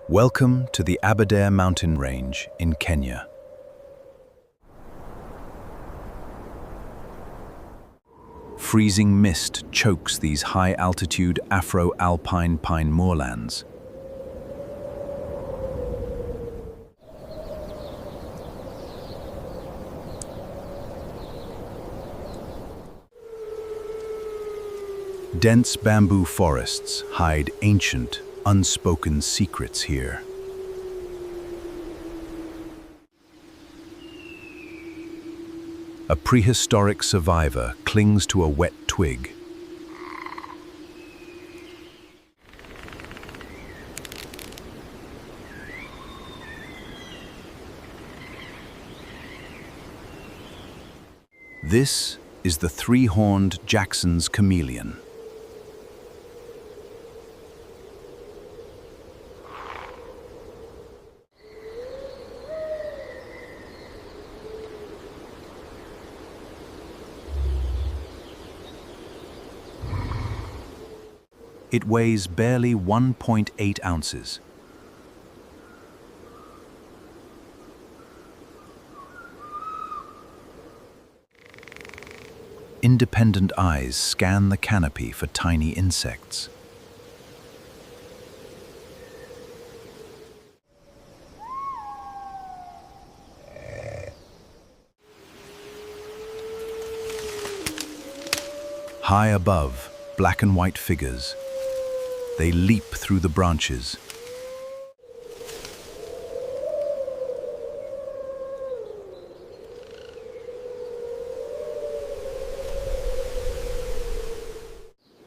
Welcome to the Aberdare Mountain Range in Kenya. Freezing mist chokes these high-altitude afro-alpine pine moorlands. Dense bamboo forests hide ancient, unspoken secrets here. A prehistoric survivor clings to a wet twig. This is the three-horned Jackson's chameleon. It weighs barely 1.8 ounces. Independent eyes scan the canopy for tiny insects. High above, black and white figures. They leap through the branches.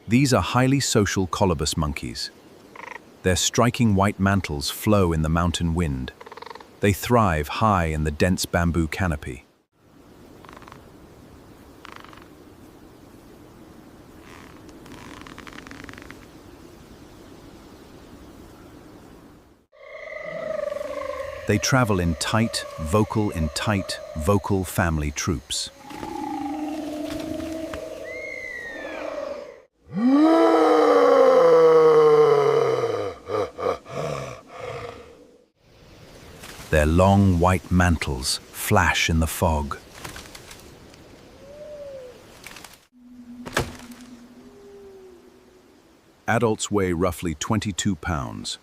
These are highly social Colobus monkeys. Their striking white mantles flow in the mountain wind. They thrive high in the dense bamboo canopy. They travel in tight, vocal family troops. Their long white mantles flash in the fog. Adults weigh roughly 22 pounds.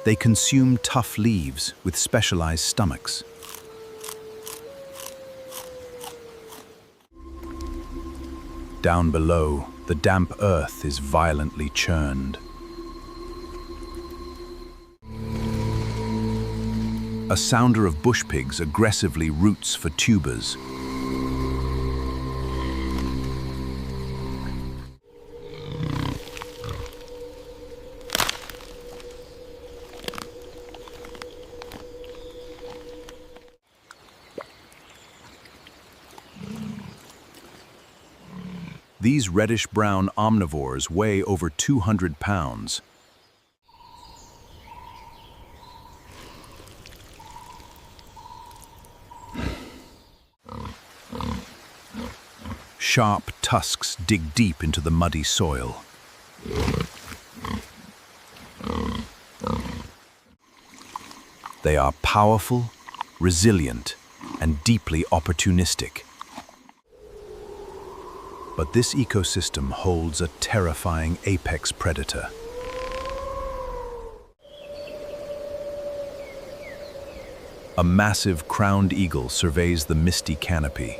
They consume tough leaves with specialized stomachs. Down below, the damp earth is violently churned. A sounder of bushpigs aggressively roots for tubers. These reddish-brown omnivores weigh over 200 pounds. Sharp tusks dig deep into the muddy soil. They are powerful, resilient, and deeply opportunistic. But this ecosystem holds a terrifying apex predator. A massive crowned eagle surveys the misty canopy.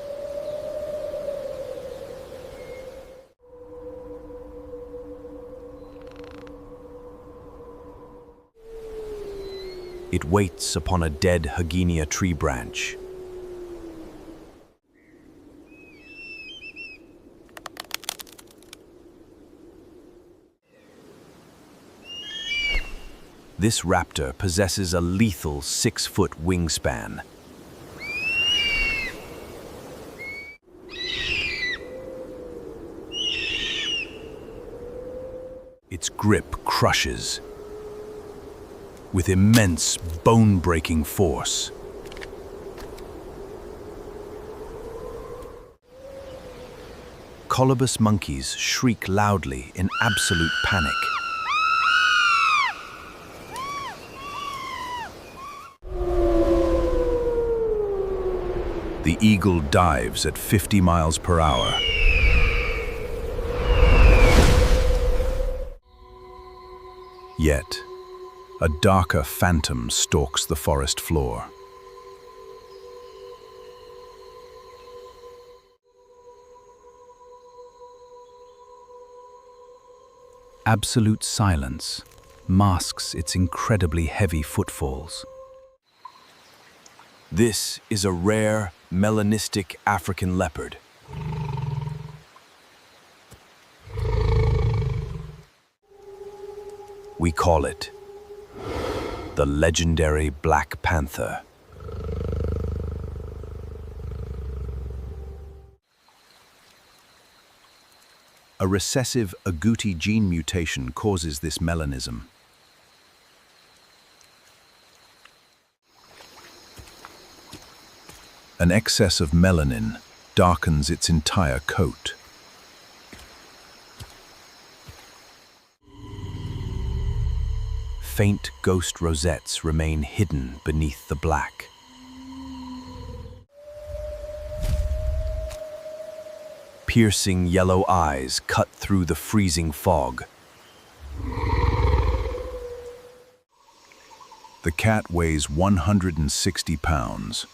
It waits upon a dead Hagenia tree branch. This raptor possesses a lethal 6-foot wingspan. Its grip crushes with immense, bone-breaking force. Colobus monkeys shriek loudly in absolute panic. The eagle dives at 50 miles per hour. Yet, a darker phantom stalks the forest floor. Absolute silence masks its incredibly heavy footfalls. This is a rare melanistic African leopard. We call it the legendary Black Panther. A recessive Agouti gene mutation causes this melanism. An excess of melanin darkens its entire coat. Faint ghost rosettes remain hidden beneath the black. Piercing yellow eyes cut through the freezing fog. The cat weighs 160 pounds.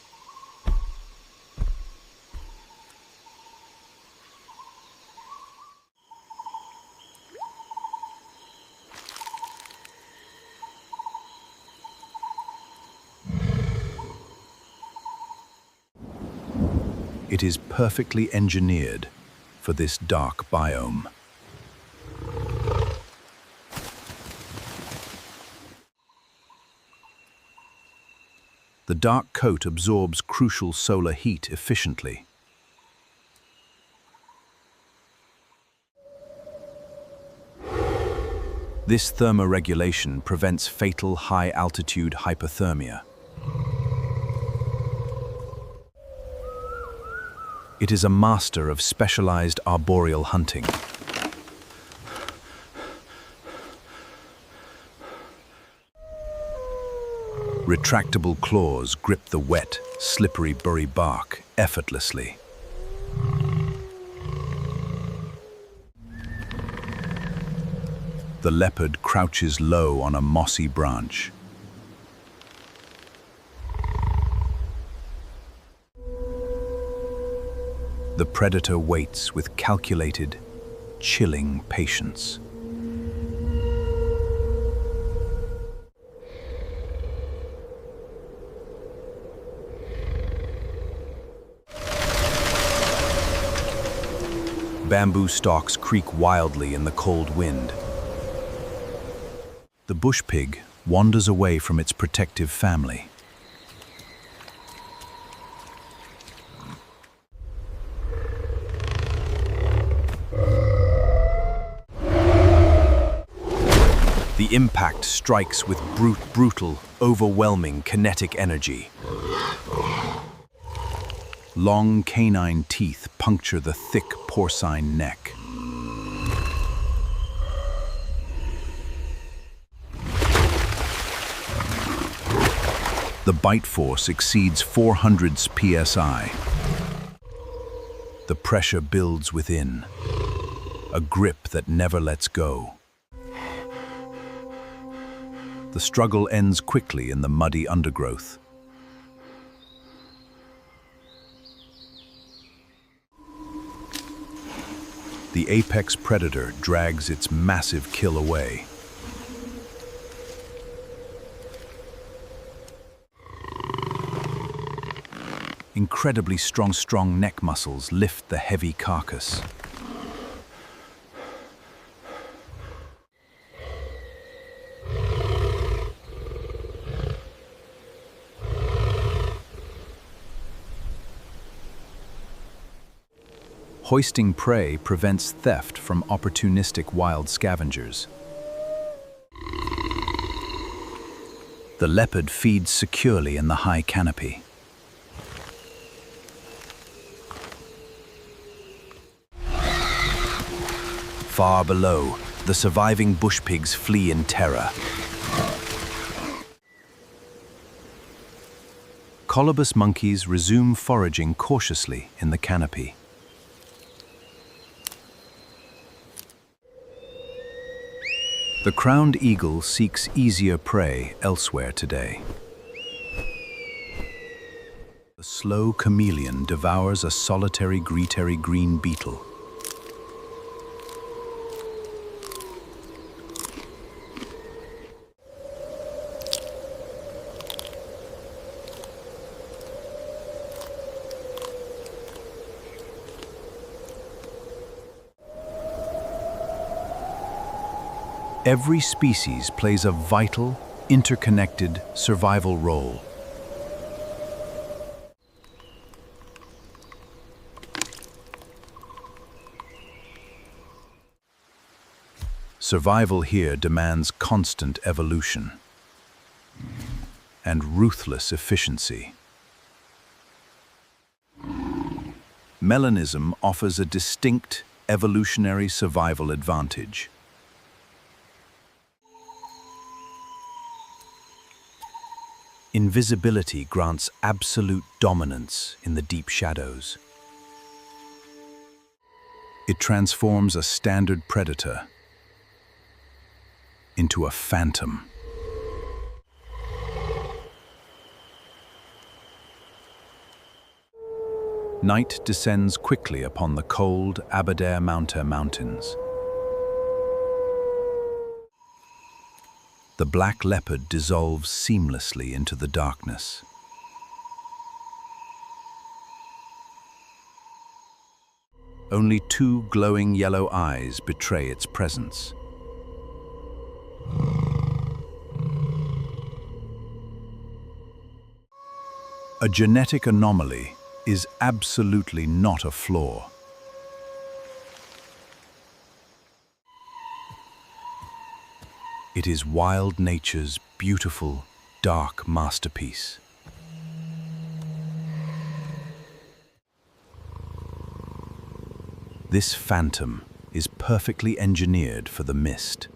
It is perfectly engineered for this dark biome. The dark coat absorbs crucial solar heat efficiently. This thermoregulation prevents fatal high-altitude hypothermia. It is a master of specialized arboreal hunting. Retractable claws grip the wet, slippery burry bark effortlessly. The leopard crouches low on a mossy branch. The predator waits with calculated, chilling patience. Bamboo stalks creak wildly in the cold wind. The bush pig wanders away from its protective family. The impact strikes with brutal, overwhelming kinetic energy. Long canine teeth puncture the thick porcine neck. The bite force exceeds 400 psi. The pressure builds within, a grip that never lets go. The struggle ends quickly in the muddy undergrowth. The apex predator drags its massive kill away. Incredibly strong neck muscles lift the heavy carcass. Hoisting prey prevents theft from opportunistic wild scavengers. The leopard feeds securely in the high canopy. Far below, the surviving bushpigs flee in terror. Colobus monkeys resume foraging cautiously in the canopy. The crowned eagle seeks easier prey elsewhere today. The slow chameleon devours a solitary greetary green beetle. Every species plays a vital, interconnected survival role. Survival here demands constant evolution and ruthless efficiency. Melanism offers a distinct evolutionary survival advantage. Invisibility grants absolute dominance in the deep shadows. It transforms a standard predator into a phantom. Night descends quickly upon the cold Aberdare Mountain mountains. The black leopard dissolves seamlessly into the darkness. Only two glowing yellow eyes betray its presence. A genetic anomaly is absolutely not a flaw. It is wild nature's beautiful, dark masterpiece. This phantom is perfectly engineered for the mist.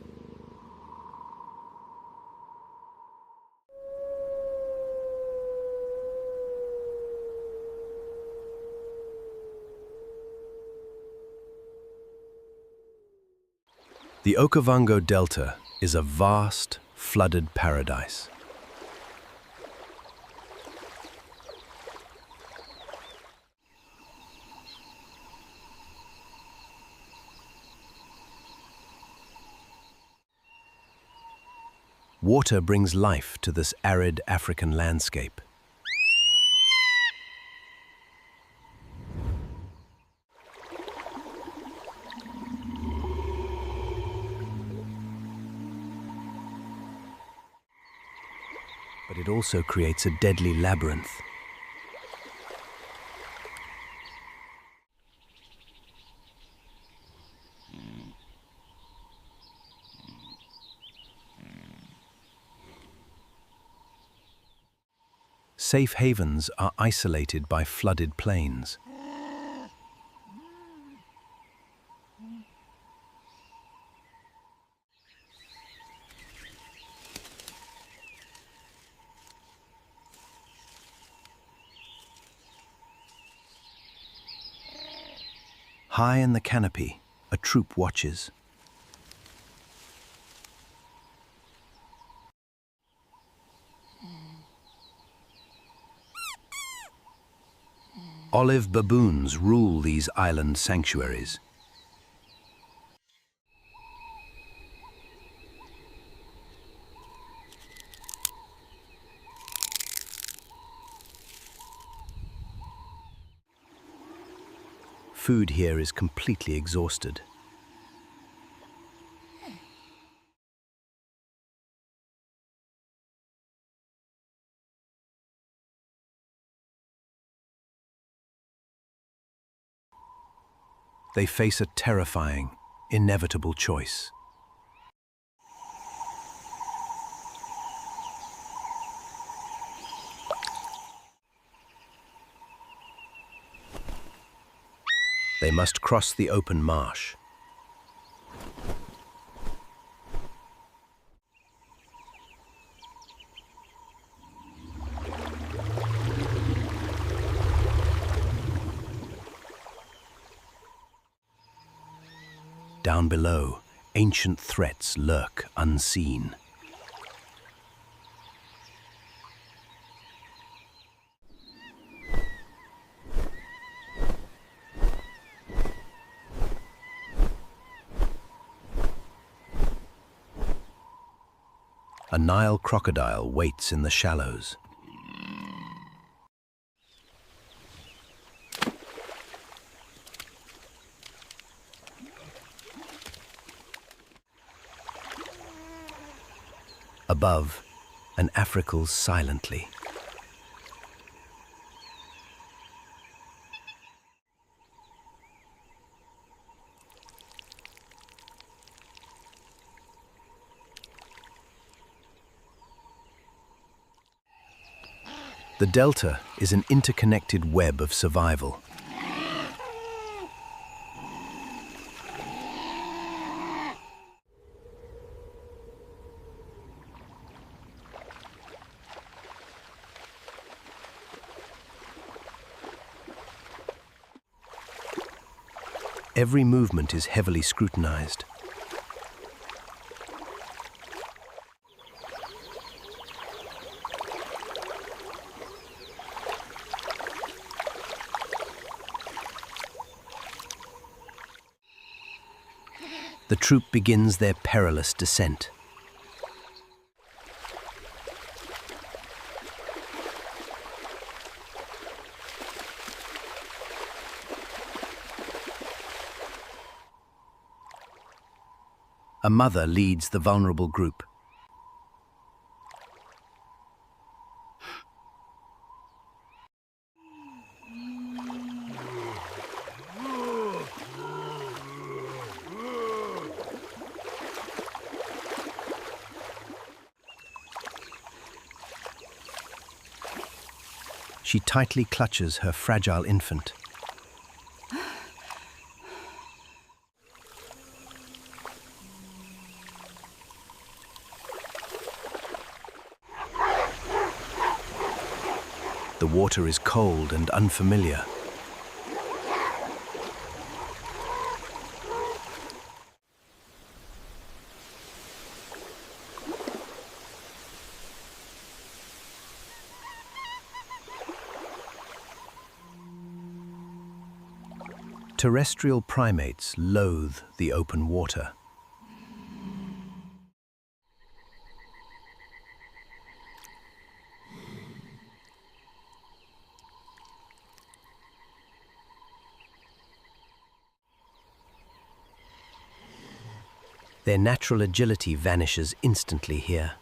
The Okavango Delta is a vast, flooded paradise. Water brings life to this arid African landscape. But it also creates a deadly labyrinth. Safe havens are isolated by flooded plains. High in the canopy, a troop watches. Olive baboons rule these island sanctuaries. Food here is completely exhausted. They face a terrifying, inevitable choice. They must cross the open marsh. Down below, ancient threats lurk unseen. A Nile crocodile waits in the shallows. Above, an africals silently. The delta is an interconnected web of survival. Every movement is heavily scrutinized. The troop begins their perilous descent. A mother leads the vulnerable group. She tightly clutches her fragile infant. The water is cold and unfamiliar. Terrestrial primates loathe the open water. Their natural agility vanishes instantly here.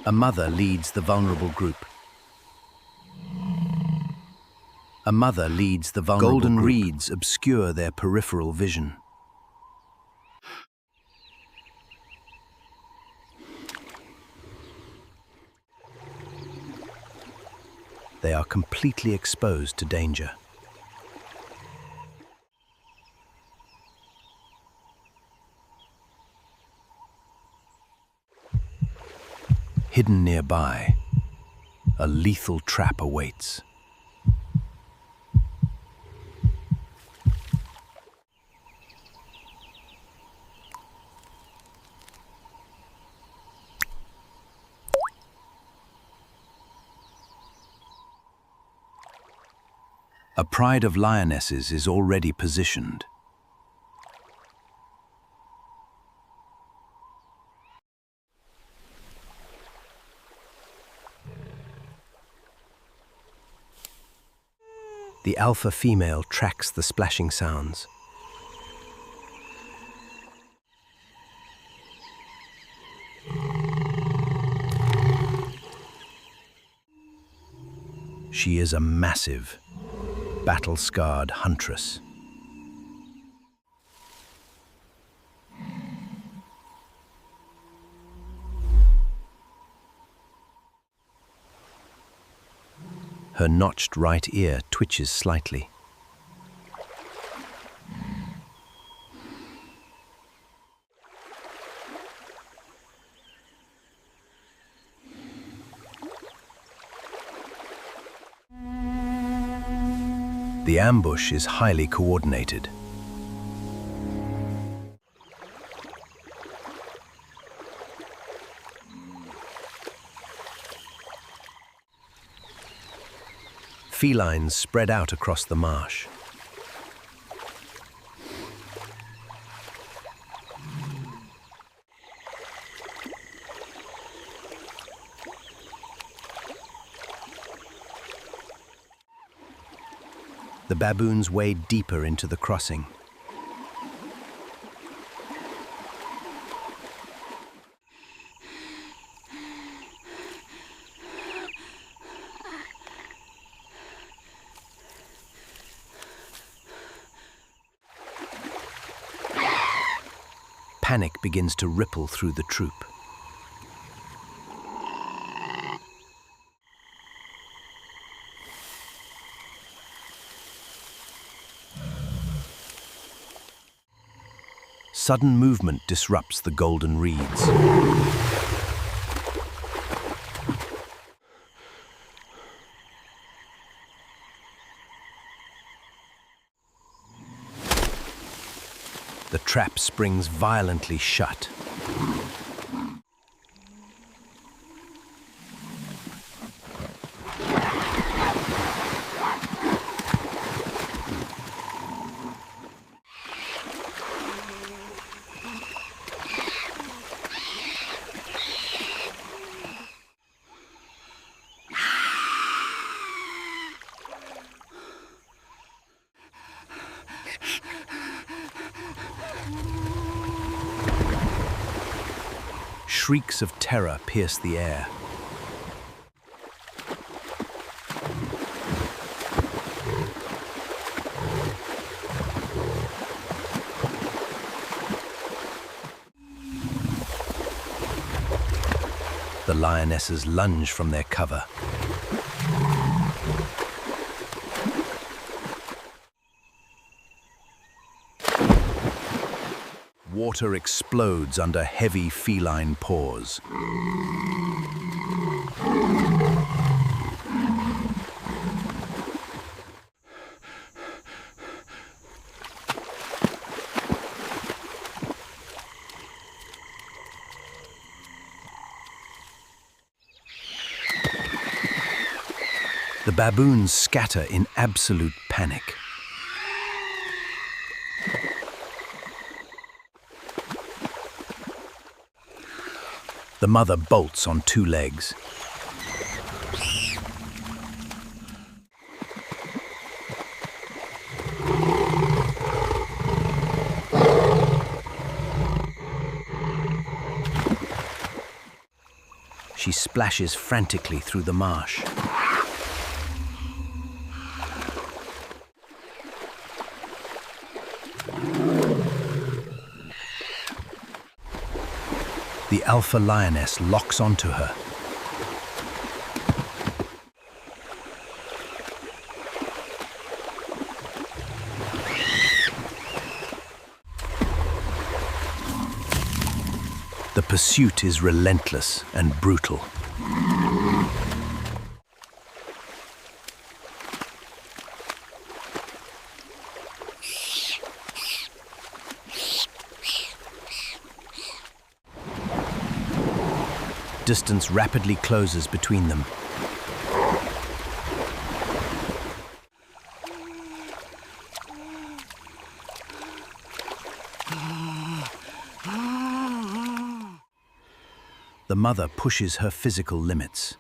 A mother leads the vulnerable group. A mother leads the vulnerable Golden group. reeds obscure their peripheral vision. They are completely exposed to danger. Hidden nearby, a lethal trap awaits. A pride of lionesses is already positioned. The alpha female tracks the splashing sounds. She is a massive, battle-scarred huntress. Her notched right ear twitches slightly. The ambush is highly coordinated. Felines spread out across the marsh. The baboons wade deeper into the crossing. Panic begins to ripple through the troop. Sudden movement disrupts the golden reeds. The trap springs violently shut. Shrieks of terror pierce the air. The lionesses lunge from their cover. Water explodes under heavy feline paws. The baboons scatter in absolute panic. The mother bolts on two legs. She splashes frantically through the marsh. The alpha lioness locks onto her. The pursuit is relentless and brutal. Distance rapidly closes between them. The mother pushes her physical limits.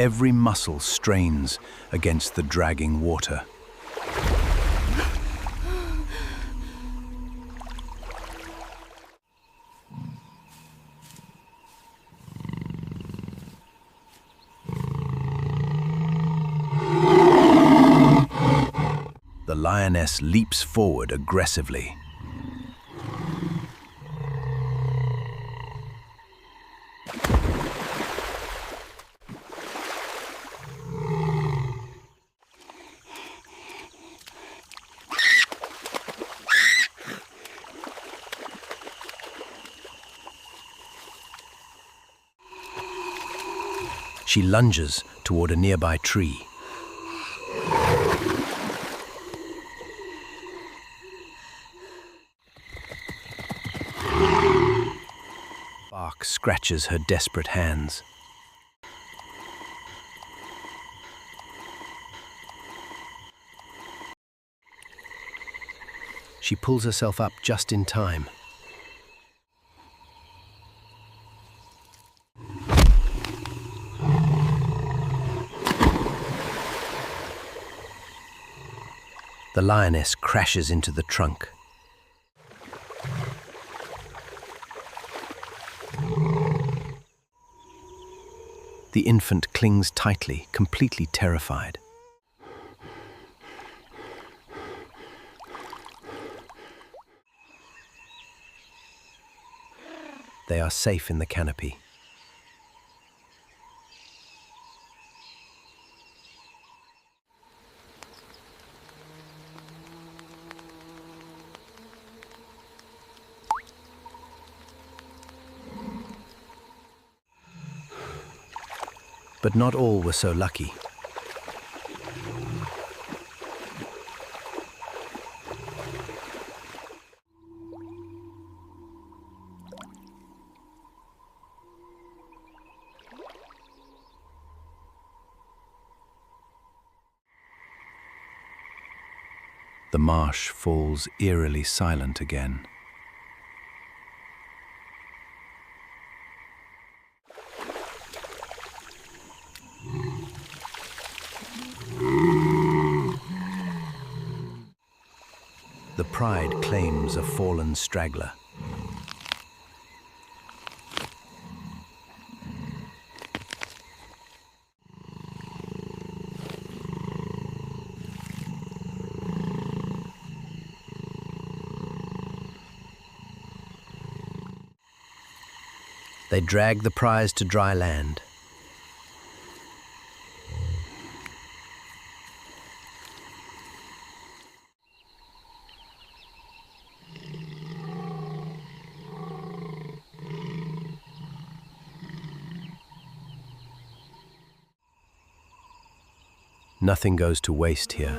Every muscle strains against the dragging water. The lioness leaps forward aggressively. She lunges toward a nearby tree. Bark scratches her desperate hands. She pulls herself up just in time. The lioness crashes into the trunk. The infant clings tightly, completely terrified. They are safe in the canopy. But not all were so lucky. The marsh falls eerily silent again. The pride claims a fallen straggler. They drag the prize to dry land. Nothing goes to waste here.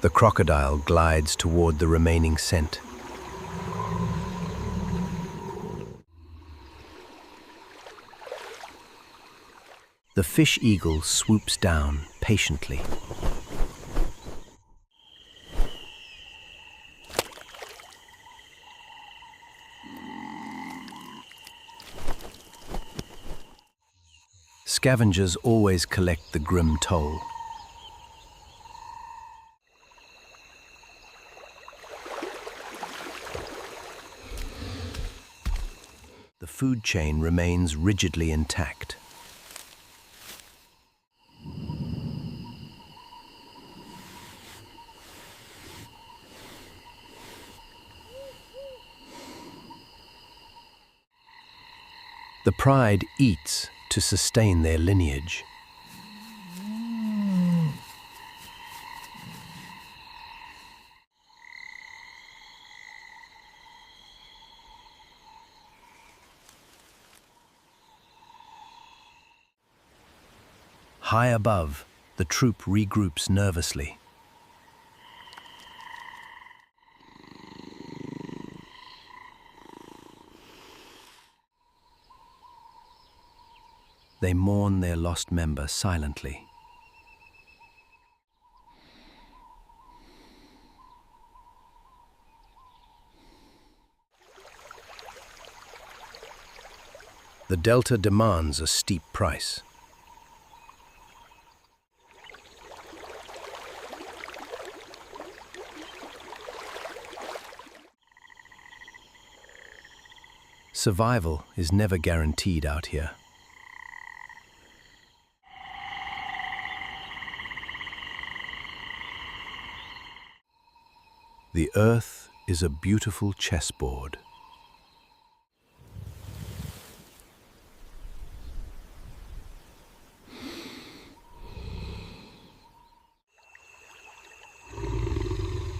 The crocodile glides toward the remaining scent. The fish eagle swoops down patiently. Scavengers always collect the grim toll. The food chain remains rigidly intact. The pride eats to sustain their lineage. High above, the troop regroups nervously. They mourn their lost member silently. The delta demands a steep price. Survival is never guaranteed out here. The earth is a beautiful chessboard.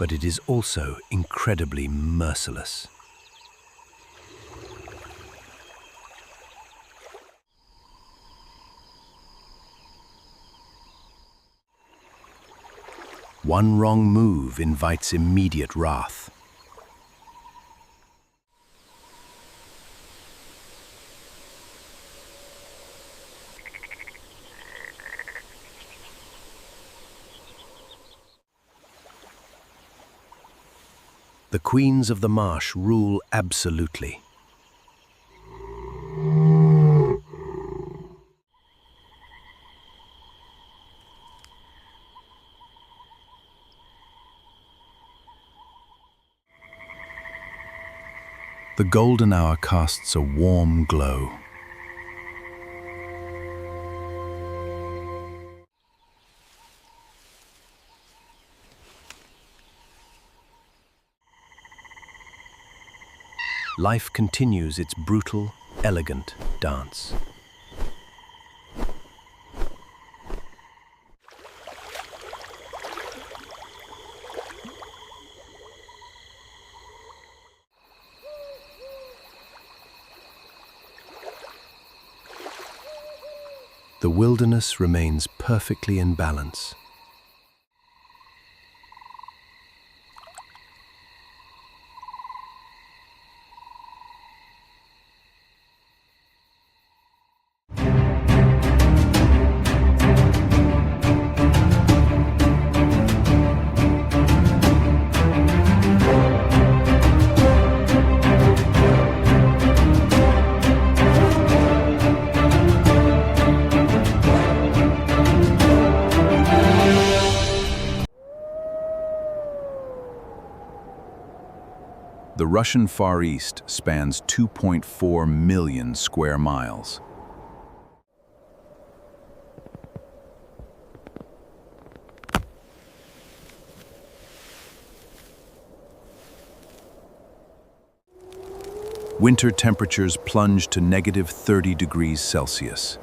but it is also incredibly merciless. One wrong move invites immediate wrath. The queens of the marsh rule absolutely. The golden hour casts a warm glow. Life continues its brutal, elegant dance. The wilderness remains perfectly in balance. The Russian Far East spans 2.4 million square miles. Winter temperatures plunge to -30 degrees Celsius.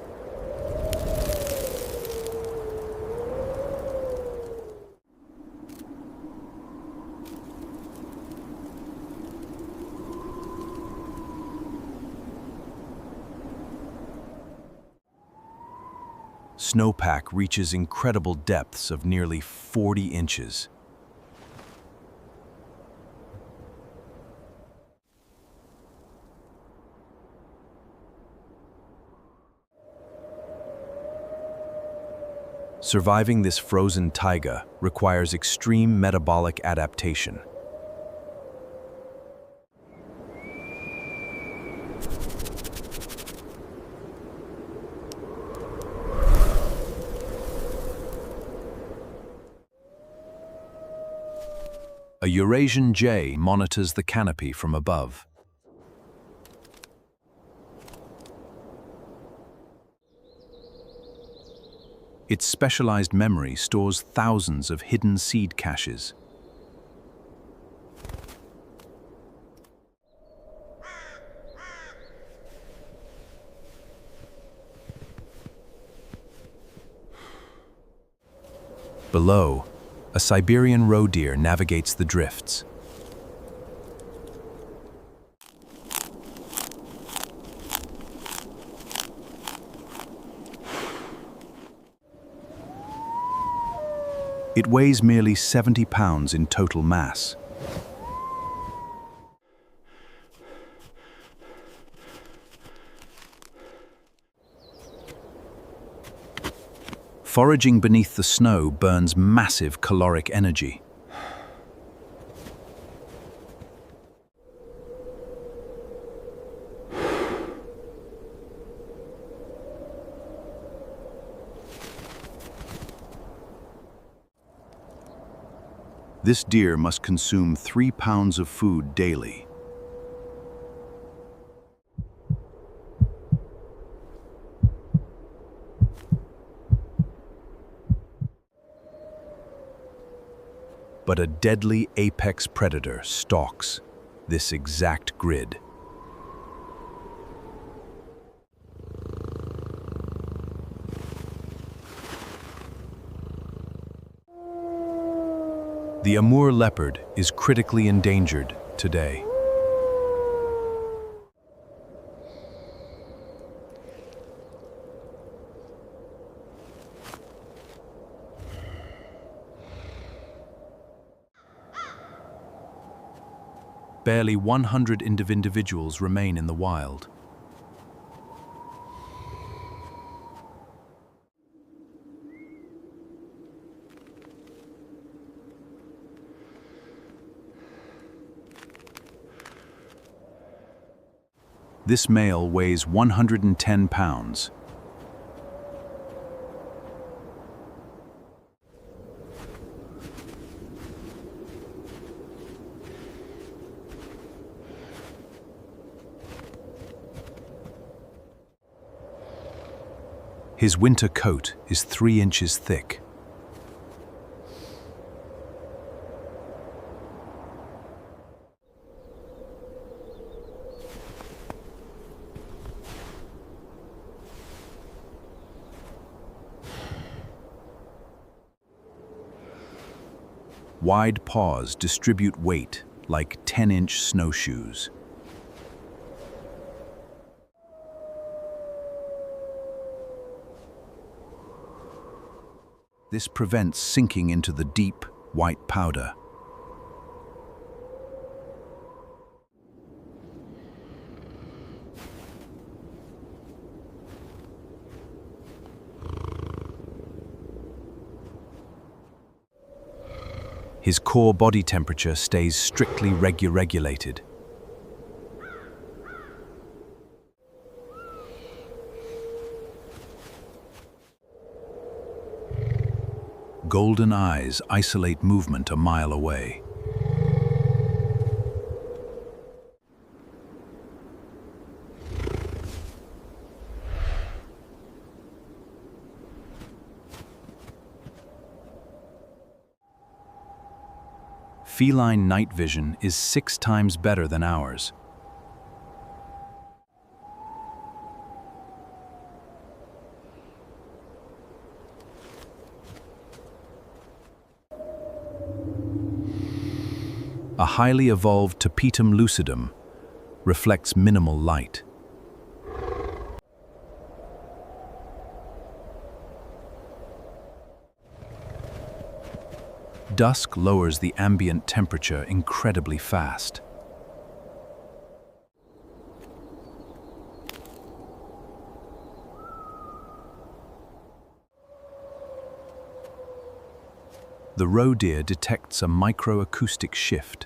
Snowpack reaches incredible depths of nearly 40 inches. Surviving this frozen taiga requires extreme metabolic adaptation. A Eurasian jay monitors the canopy from above. Its specialized memory stores thousands of hidden seed caches. Below, a Siberian roe deer navigates the drifts. It weighs merely 70 pounds in total mass. Foraging beneath the snow burns massive caloric energy. This deer must consume 3 pounds of food daily. But a deadly apex predator stalks this exact grid. The Amur leopard is critically endangered today. Barely 100 individuals remain in the wild. This male weighs 110 pounds. His winter coat is 3 inches thick. Wide paws distribute weight like 10-inch snowshoes. This prevents sinking into the deep, white powder. His core body temperature stays strictly regulated. Golden eyes isolate movement a mile away. Feline night vision is 6 times better than ours. A highly evolved tapetum lucidum reflects minimal light. Dusk lowers the ambient temperature incredibly fast. The roe deer detects a microacoustic shift.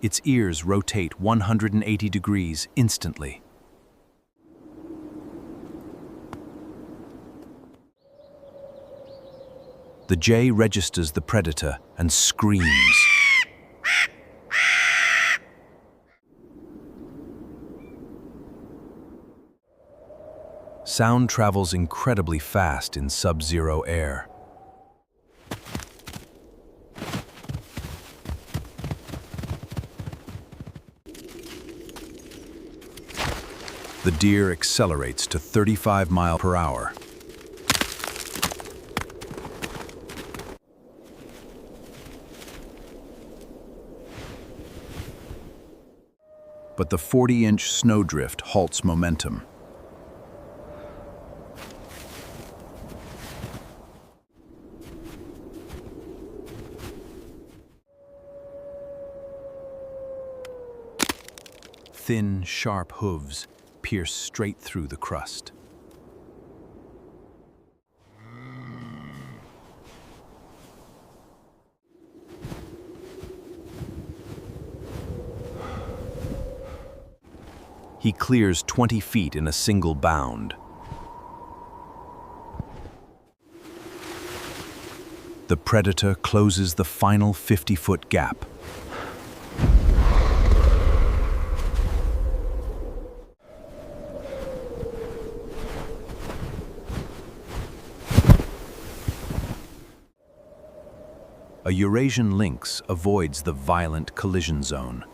Its ears rotate 180 degrees instantly. The jay registers the predator and screams. Sound travels incredibly fast in sub-zero air. The deer accelerates to 35 miles per hour. But the 40-inch snowdrift halts momentum. Thin, sharp hooves pierce straight through the crust. He clears 20 feet in a single bound. The predator closes the final 50-foot gap. A Eurasian lynx avoids the violent collision zone.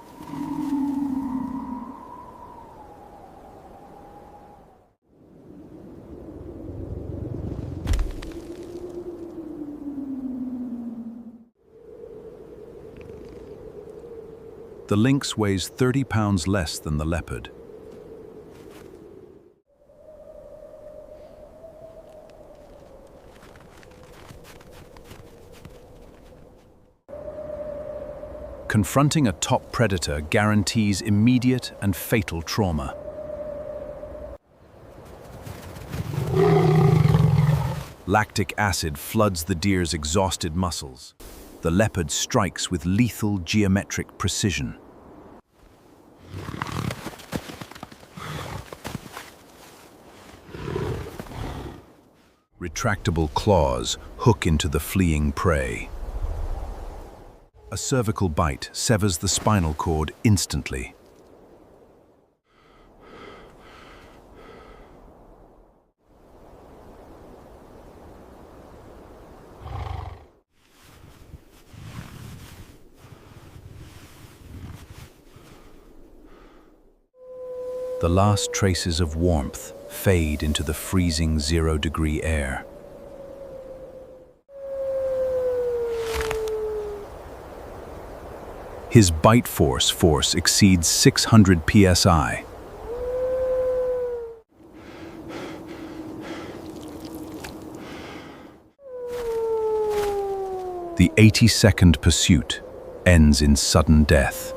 The lynx weighs 30 pounds less than the leopard. Confronting a top predator guarantees immediate and fatal trauma. Lactic acid floods the deer's exhausted muscles. The leopard strikes with lethal geometric precision. Retractable claws hook into the fleeing prey. A cervical bite severs the spinal cord instantly. The last traces of warmth fade into the freezing 0-degree air. His bite force exceeds 600 psi. The 80-second pursuit ends in sudden death.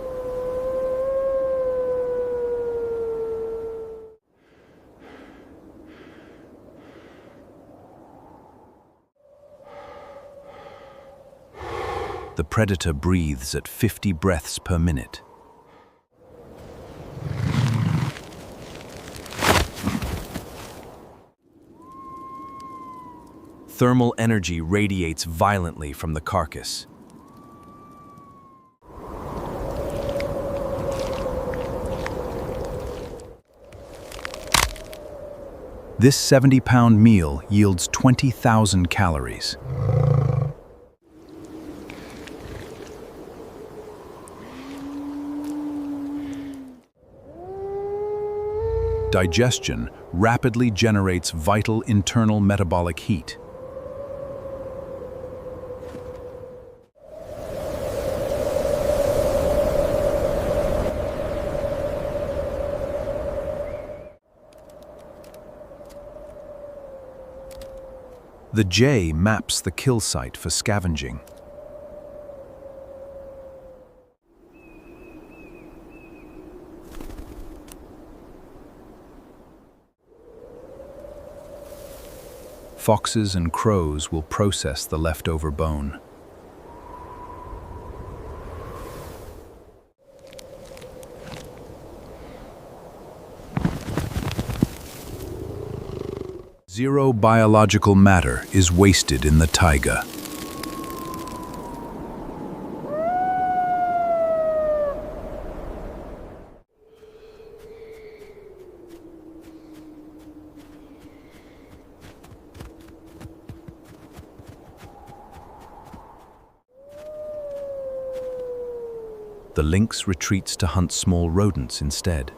The predator breathes at 50 breaths per minute. Thermal energy radiates violently from the carcass. This 70-pound meal yields 20,000 calories. Digestion rapidly generates vital internal metabolic heat. The jay maps the kill site for scavenging. Foxes and crows will process the leftover bone. Zero biological matter is wasted in the taiga. The lynx retreats to hunt small rodents instead.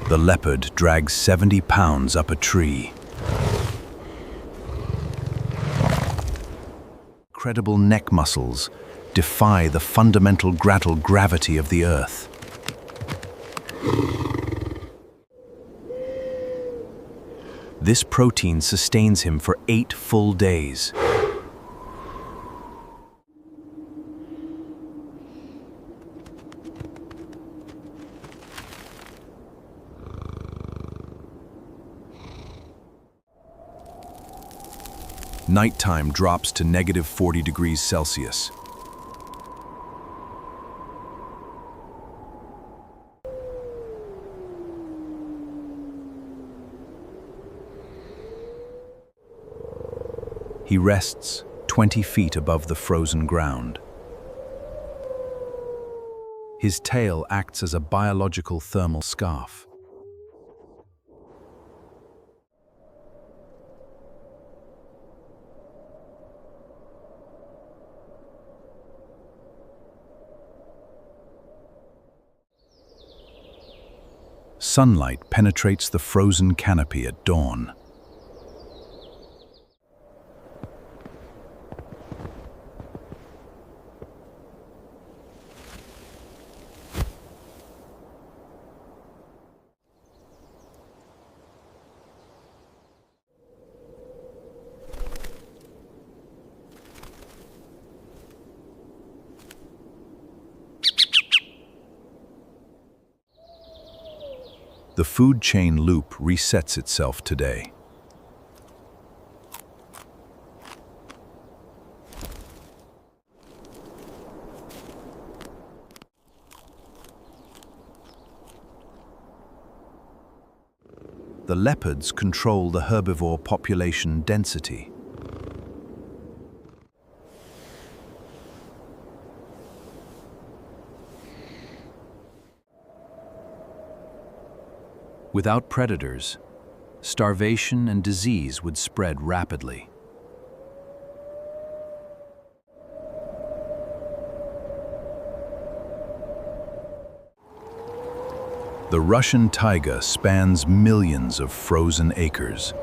The leopard drags 70 pounds up a tree. Incredible neck muscles defy the fundamental gravity of the earth. This protein sustains him for 8 full days. Nighttime drops to -40 degrees Celsius. He rests 20 feet above the frozen ground. His tail acts as a biological thermal scarf. Sunlight penetrates the frozen canopy at dawn. The food chain loop resets itself today. The leopards control the herbivore population density. Without predators, starvation and disease would spread rapidly. The Russian taiga spans millions of frozen acres.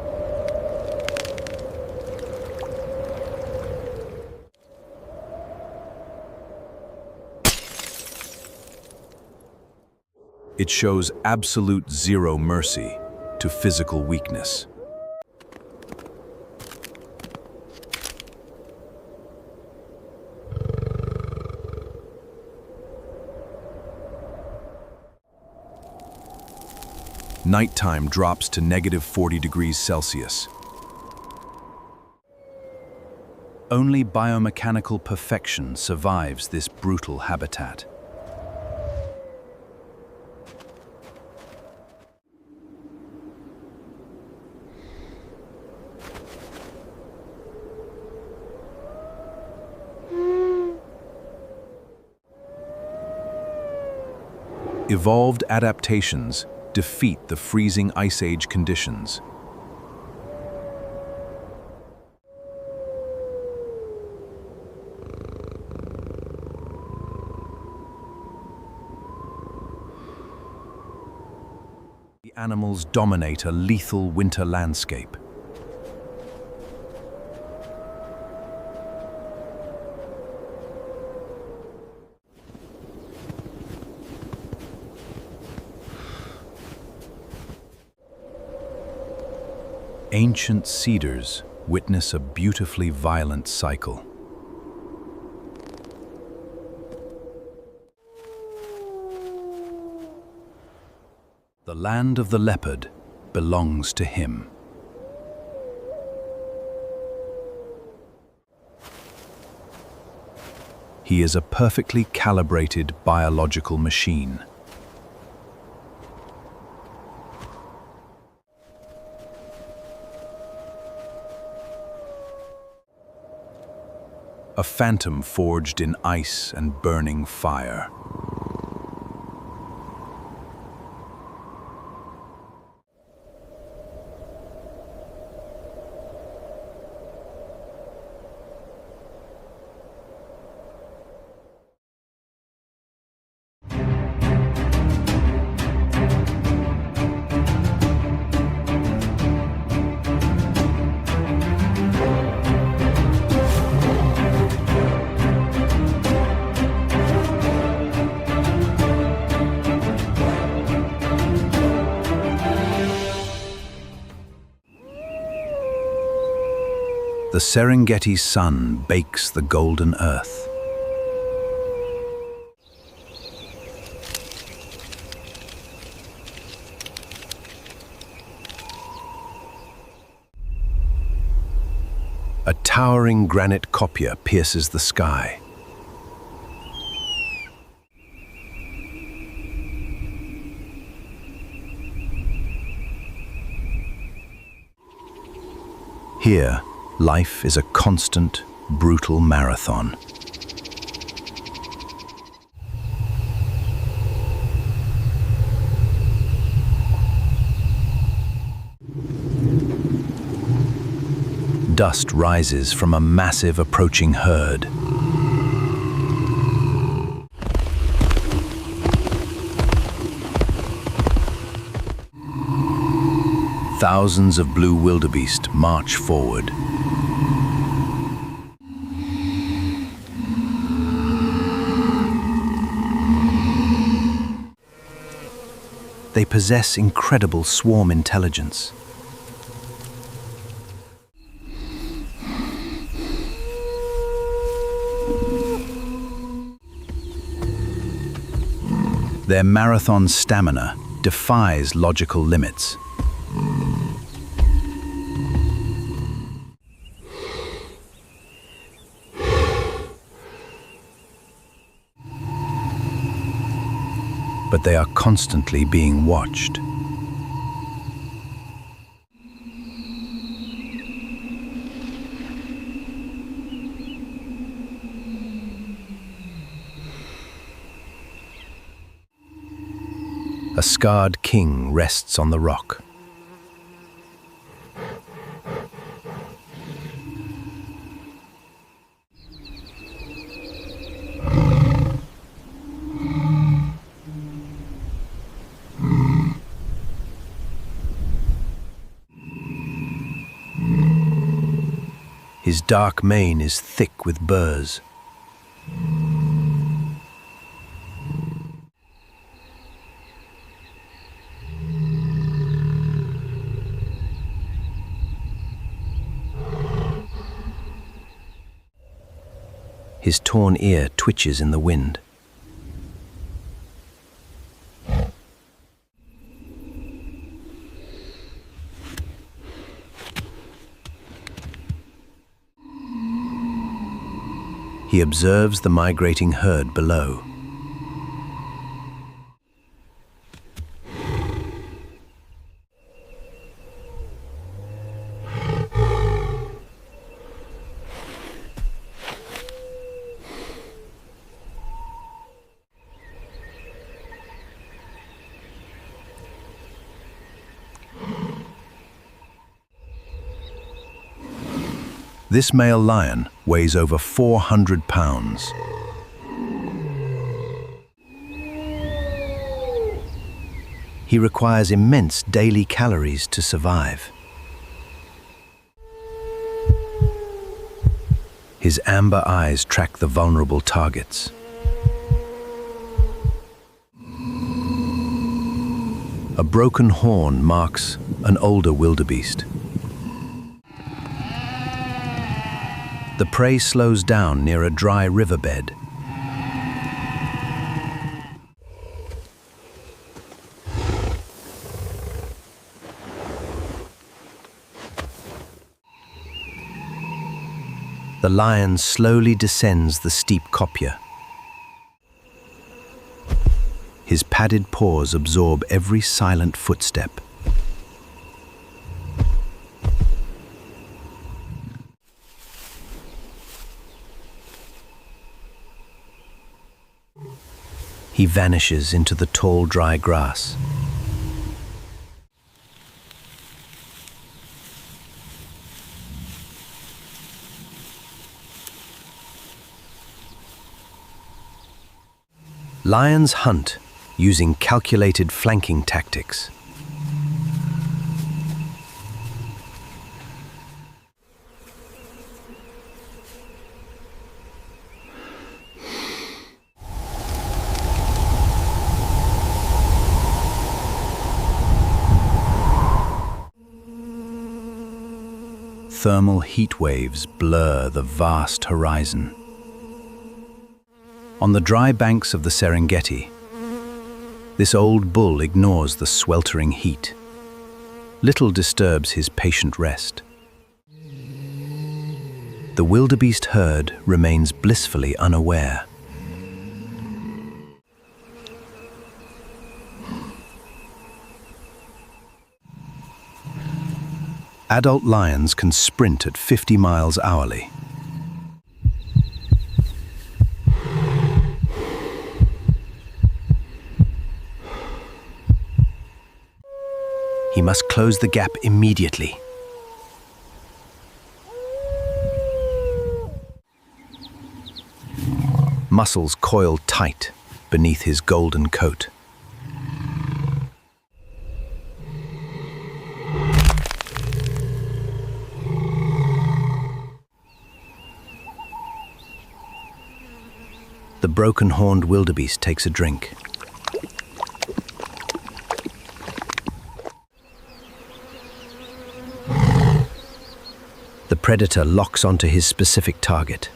It shows absolute zero mercy to physical weakness. Nighttime drops to -40 degrees Celsius. Only biomechanical perfection survives this brutal habitat. Evolved adaptations defeat the freezing ice age conditions. The animals dominate a lethal winter landscape. Ancient cedars witness a beautifully violent cycle. The land of the leopard belongs to him. He is a perfectly calibrated biological machine. A phantom forged in ice and burning fire. The Serengeti sun bakes the golden earth. A towering granite copia pierces the sky. Here, life is a constant, brutal marathon. Dust rises from a massive approaching herd. Thousands of blue wildebeest march forward. They possess incredible swarm intelligence. Their marathon stamina defies logical limits. But they are constantly being watched. A scarred king rests on the rock. His dark mane is thick with burrs. His torn ear twitches in the wind. He observes the migrating herd below. This male lion weighs over 400 pounds. He requires immense daily calories to survive. His amber eyes track the vulnerable targets. A broken horn marks an older wildebeest. The prey slows down near a dry riverbed. The lion slowly descends the steep kopje. His padded paws absorb every silent footstep. He vanishes into the tall, dry grass. Lions hunt using calculated flanking tactics. Thermal heat waves blur the vast horizon. On the dry banks of the Serengeti, this old bull ignores the sweltering heat. Little disturbs his patient rest. The wildebeest herd remains blissfully unaware. Adult lions can sprint at 50 miles hourly. He must close the gap immediately. Muscles coil tight beneath his golden coat. The broken-horned wildebeest takes a drink. The predator locks onto his specific target.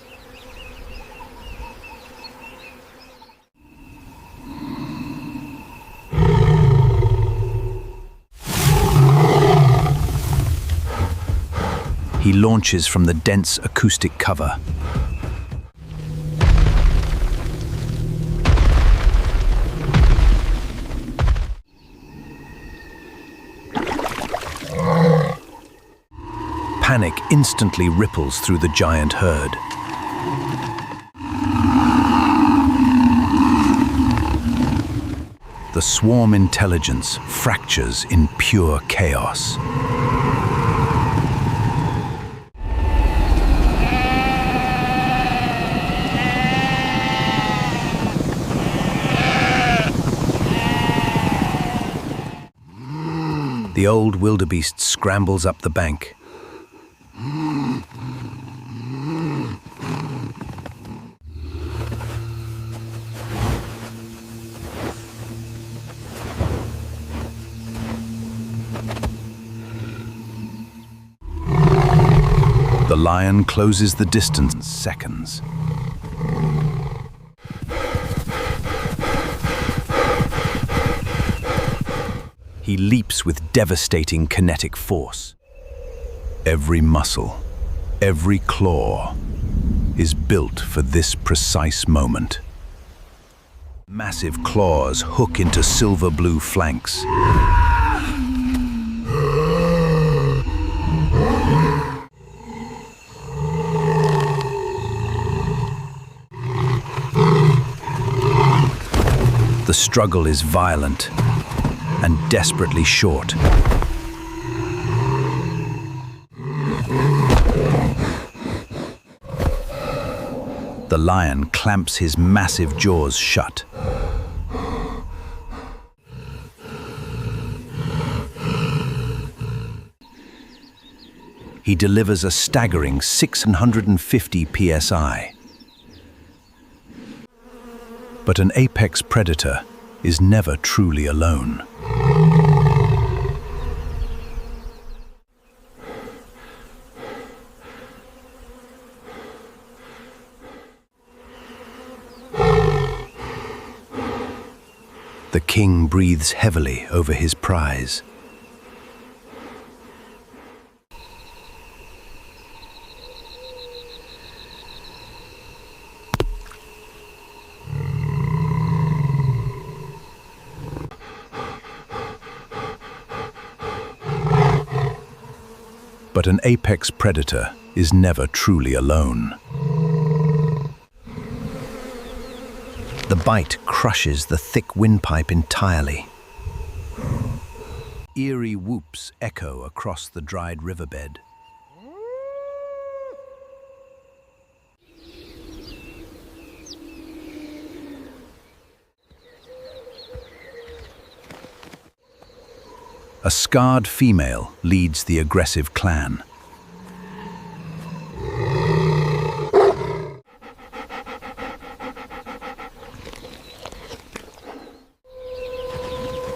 He launches from the dense acoustic cover. Panic instantly ripples through the giant herd. The swarm intelligence fractures in pure chaos. The old wildebeest scrambles up the bank. The lion closes the distance in seconds. He leaps with devastating kinetic force. Every muscle, every claw is built for this precise moment. Massive claws hook into silver-blue flanks. The struggle is violent and desperately short. The lion clamps his massive jaws shut. He delivers a staggering 650 psi. But an apex predator is never truly alone. The king breathes heavily over his prize. But an apex predator is never truly alone. The bite crushes the thick windpipe entirely. Eerie whoops echo across the dried riverbed. A scarred female leads the aggressive clan.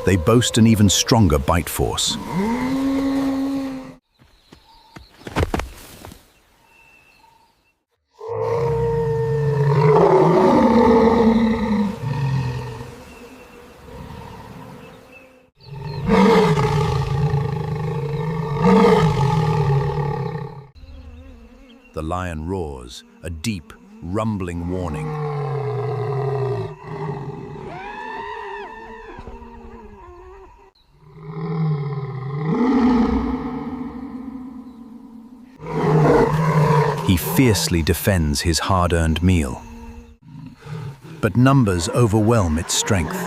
They boast an even stronger bite force. The lion roars, a deep, rumbling warning. He fiercely defends his hard-earned meal. But numbers overwhelm its strength.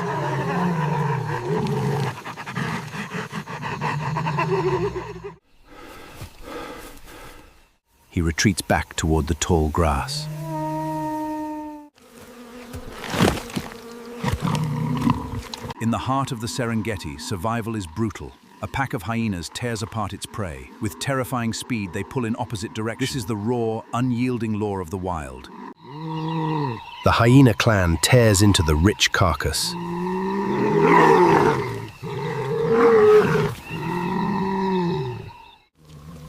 He retreats back toward the tall grass. In the heart of the Serengeti, survival is brutal. A pack of hyenas tears apart its prey. With terrifying speed, they pull in opposite directions. This is the raw, unyielding law of the wild. The hyena clan tears into the rich carcass.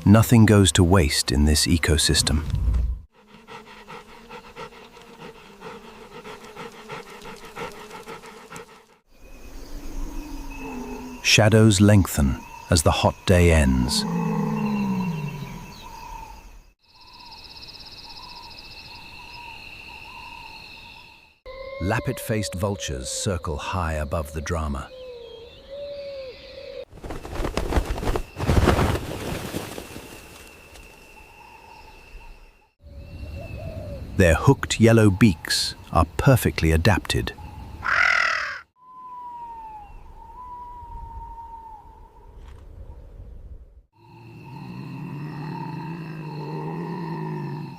Nothing goes to waste in this ecosystem. Shadows lengthen as the hot day ends. Lappet-faced vultures circle high above the drama. Their hooked yellow beaks are perfectly adapted.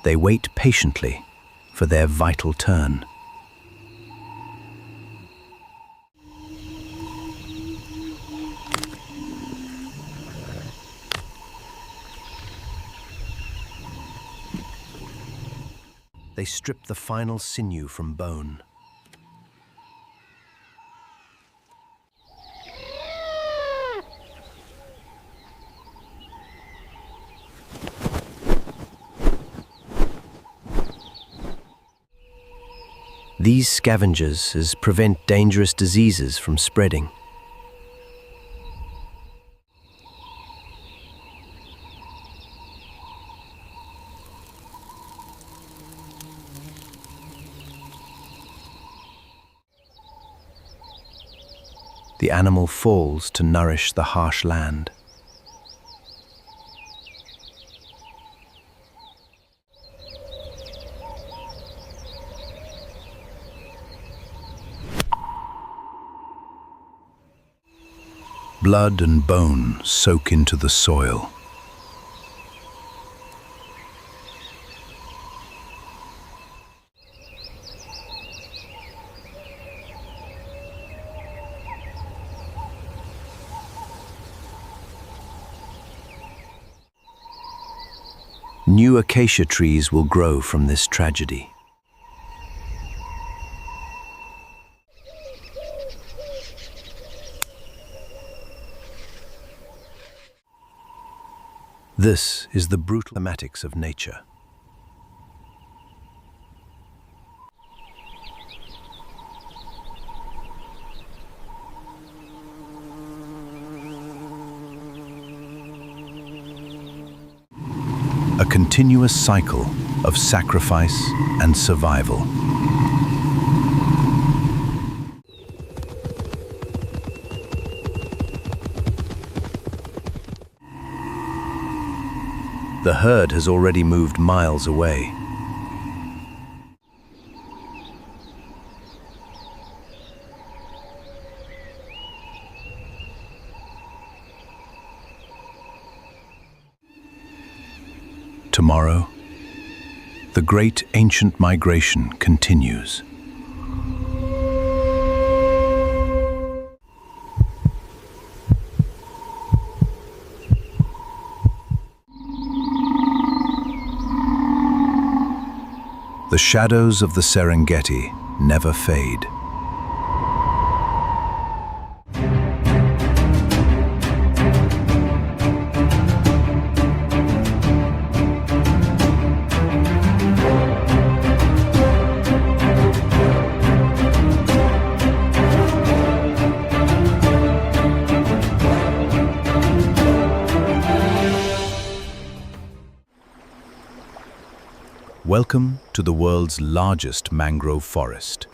They wait patiently for their vital turn. They strip the final sinew from bone. These scavengers prevent dangerous diseases from spreading. The animal falls to nourish the harsh land. Blood and bone soak into the soil. New acacia trees will grow from this tragedy. This is the brutal thematics of nature. A continuous cycle of sacrifice and survival. The herd has already moved miles away. Tomorrow, the great ancient migration continues. The shadows of the Serengeti never fade. Welcome to the world's largest mangrove forest.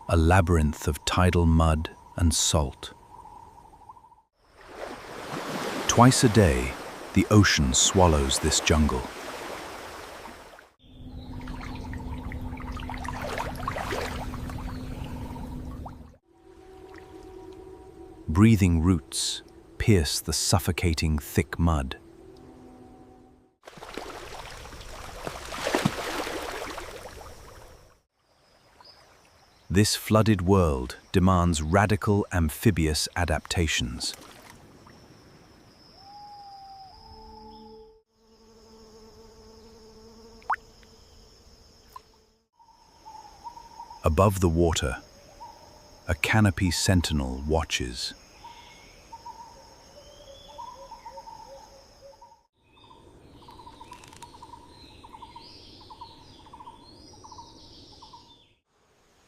A labyrinth of tidal mud and salt. Twice a day, the ocean swallows this jungle. Breathing roots pierce the suffocating thick mud. This flooded world demands radical amphibious adaptations. Above the water, a canopy sentinel watches.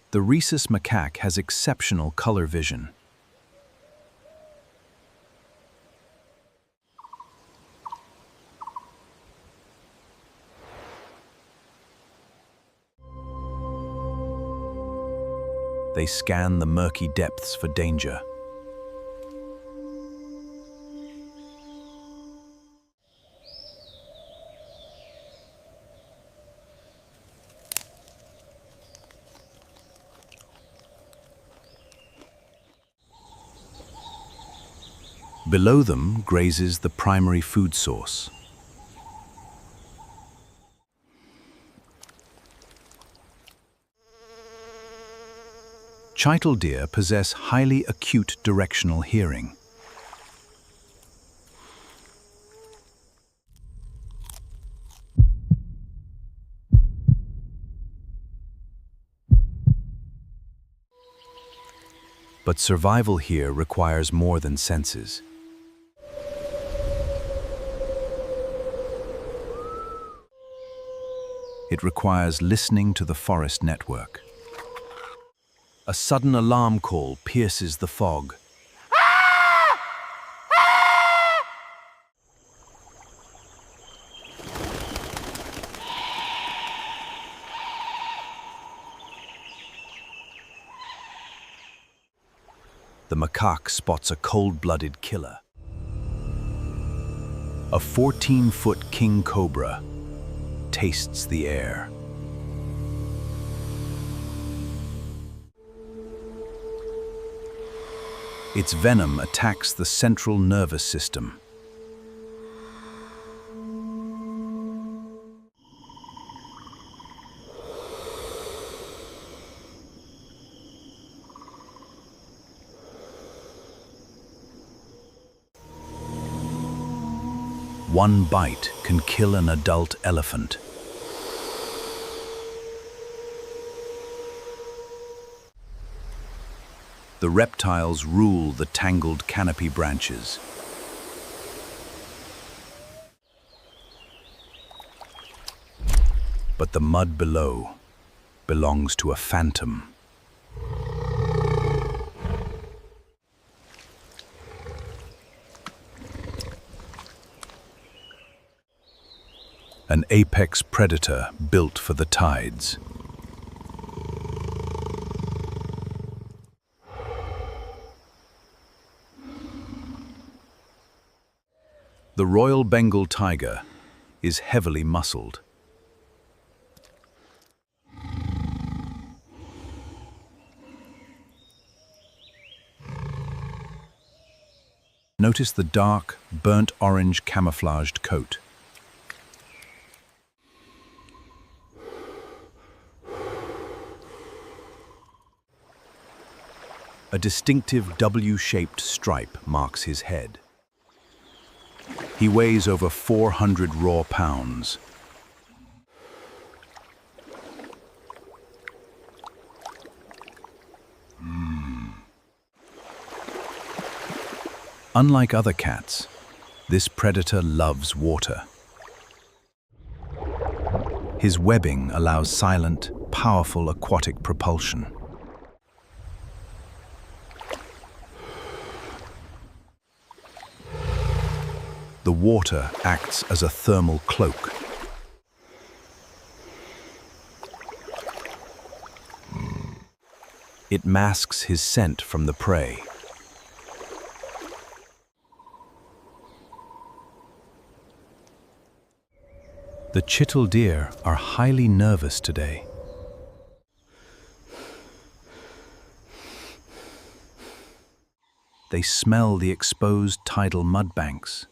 The rhesus macaque has exceptional color vision. They scan the murky depths for danger. Below them grazes the primary food source. Chital deer possess highly acute directional hearing. But survival here requires more than senses. It requires listening to the forest network. A sudden alarm call pierces the fog. The macaque spots a cold-blooded killer. A 14-foot king cobra tastes the air. Its venom attacks the central nervous system. One bite can kill an adult elephant. The reptiles rule the tangled canopy branches. But the mud below belongs to a phantom. An apex predator built for the tides. The Royal Bengal tiger is heavily muscled. Notice the dark, burnt orange camouflaged coat. A distinctive W-shaped stripe marks his head. He weighs over 400 raw pounds. Unlike other cats, this predator loves water. His webbing allows silent, powerful aquatic propulsion. The water acts as a thermal cloak. It masks his scent from the prey. The chital deer are highly nervous today. They smell the exposed tidal mud banks.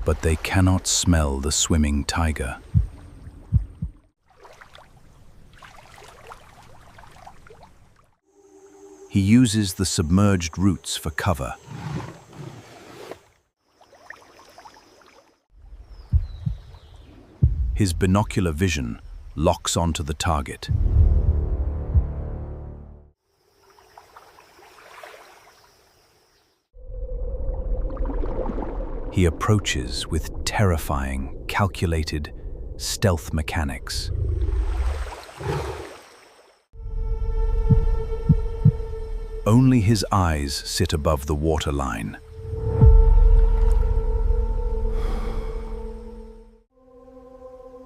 But they cannot smell the swimming tiger. He uses the submerged roots for cover. His binocular vision locks onto the target. He approaches with terrifying, calculated stealth mechanics. Only his eyes sit above the waterline.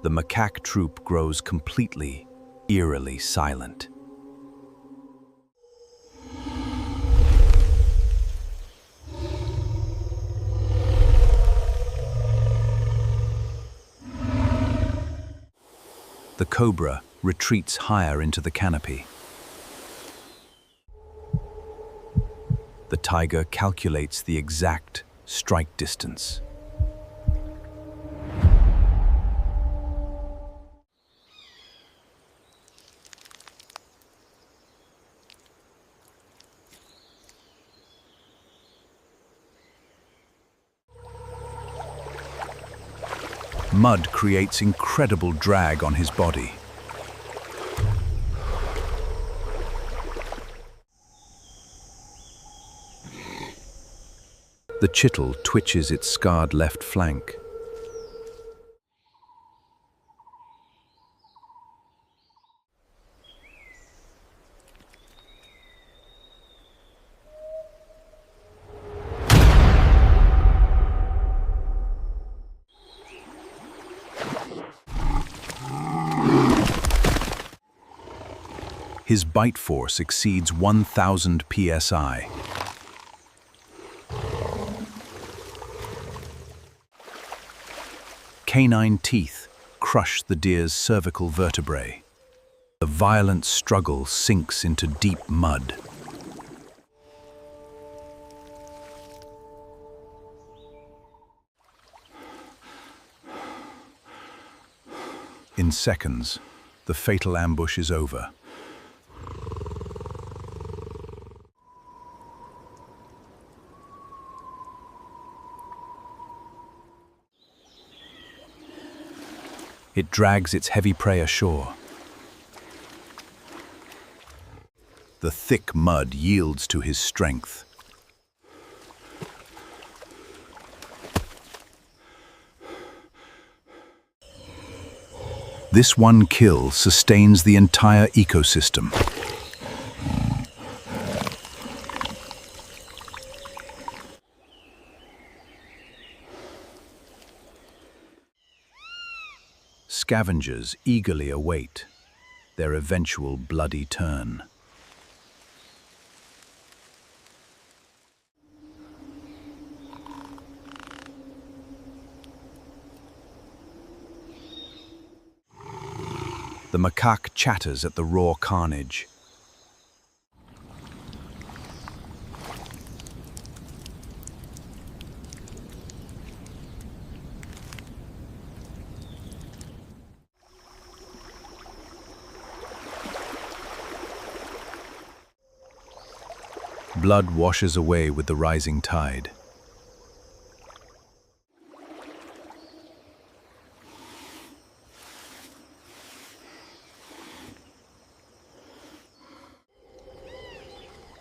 The macaque troop grows completely, eerily silent. The cobra retreats higher into the canopy. The tiger calculates the exact strike distance. Mud creates incredible drag on his body. The chital twitches its scarred left flank. His bite force exceeds 1,000 psi. Canine teeth crush the deer's cervical vertebrae. The violent struggle sinks into deep mud. In seconds, the fatal ambush is over. It drags its heavy prey ashore. The thick mud yields to his strength. This one kill sustains the entire ecosystem. Scavengers eagerly await their eventual bloody turn. The macaque chatters at the raw carnage. Blood washes away with the rising tide.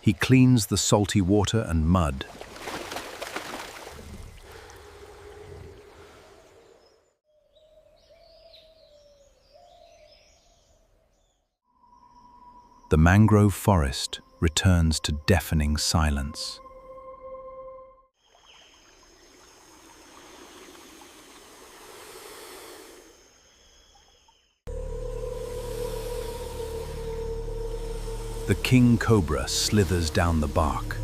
He cleans the salty water and mud. The mangrove forest returns to deafening silence. The king cobra slithers down the bark.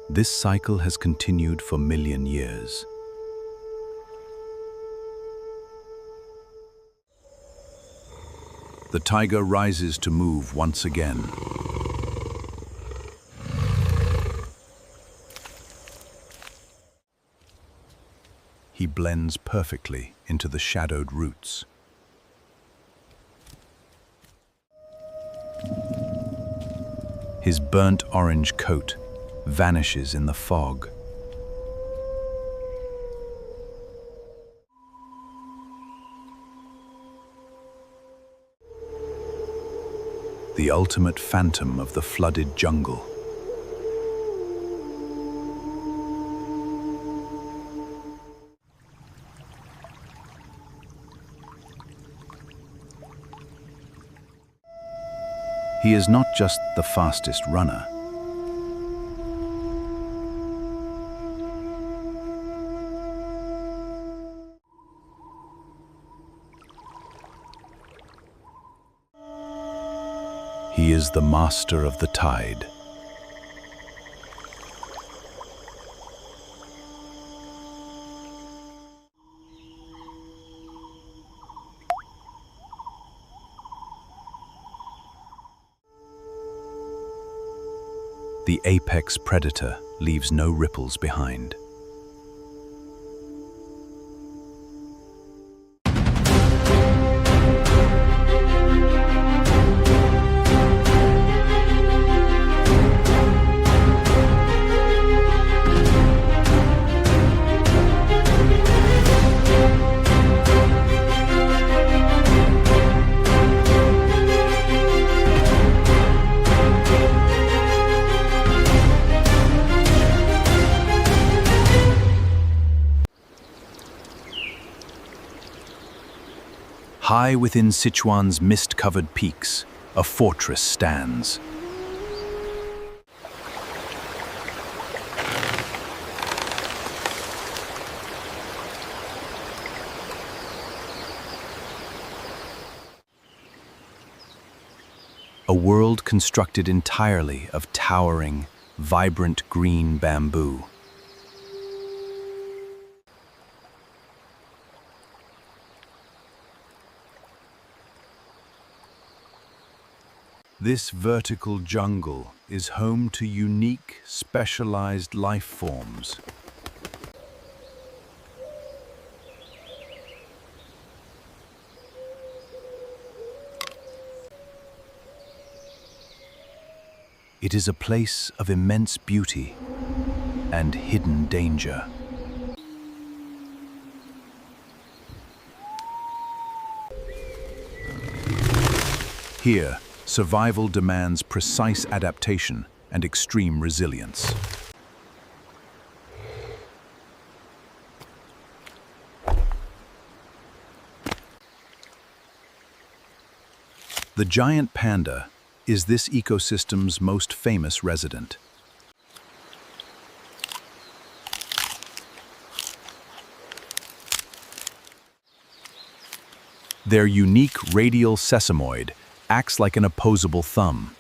This cycle has continued for million years. The tiger rises to move once again. He blends perfectly into the shadowed roots. His burnt orange coat vanishes in the fog. The ultimate phantom of the flooded jungle. He is not just the fastest runner. He is the master of the tide. The apex predator leaves no ripples behind. High within Sichuan's mist-covered peaks, a fortress stands. A world constructed entirely of towering, vibrant green bamboo. This vertical jungle is home to unique, specialized life forms. It is a place of immense beauty and hidden danger. Here, survival demands precise adaptation and extreme resilience. The giant panda is this ecosystem's most famous resident. Their unique radial sesamoid acts like an opposable thumb.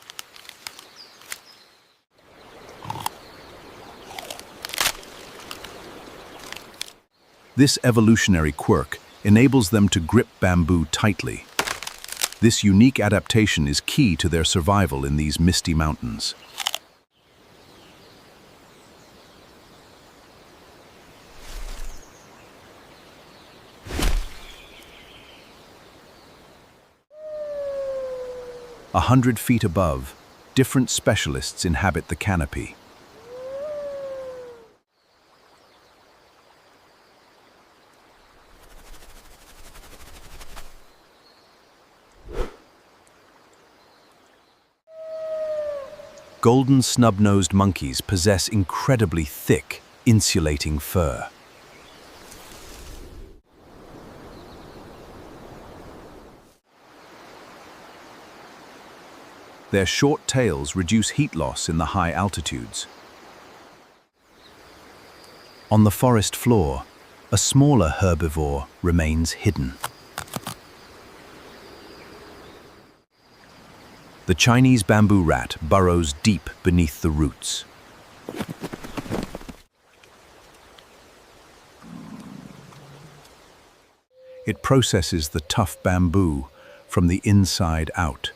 This evolutionary quirk enables them to grip bamboo tightly. This unique adaptation is key to their survival in these misty mountains. 100 feet above, different specialists inhabit the canopy. Golden snub-nosed monkeys possess incredibly thick, insulating fur. Their short tails reduce heat loss in the high altitudes. On the forest floor, a smaller herbivore remains hidden. The Chinese bamboo rat burrows deep beneath the roots. It processes the tough bamboo from the inside out.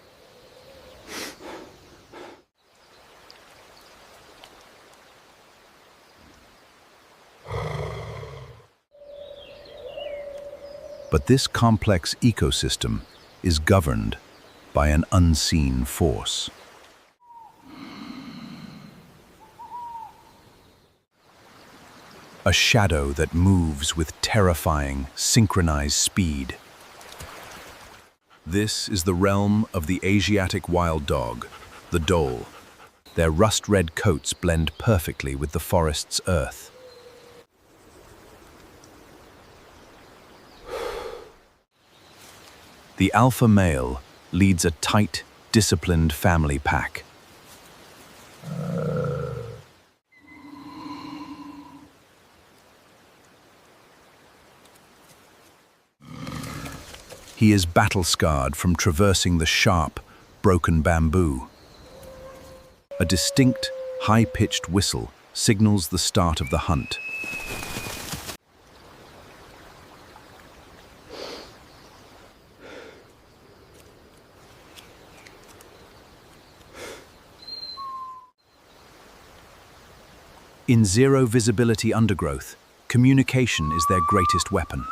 But this complex ecosystem is governed by an unseen force. A shadow that moves with terrifying, synchronized speed. This is the realm of the Asiatic wild dog, the dhole. Their rust-red coats blend perfectly with the forest's earth. The alpha male leads a tight, disciplined family pack. He is battle-scarred from traversing the sharp, broken bamboo. A distinct, high-pitched whistle signals the start of the hunt. In zero-visibility undergrowth, communication is their greatest weapon.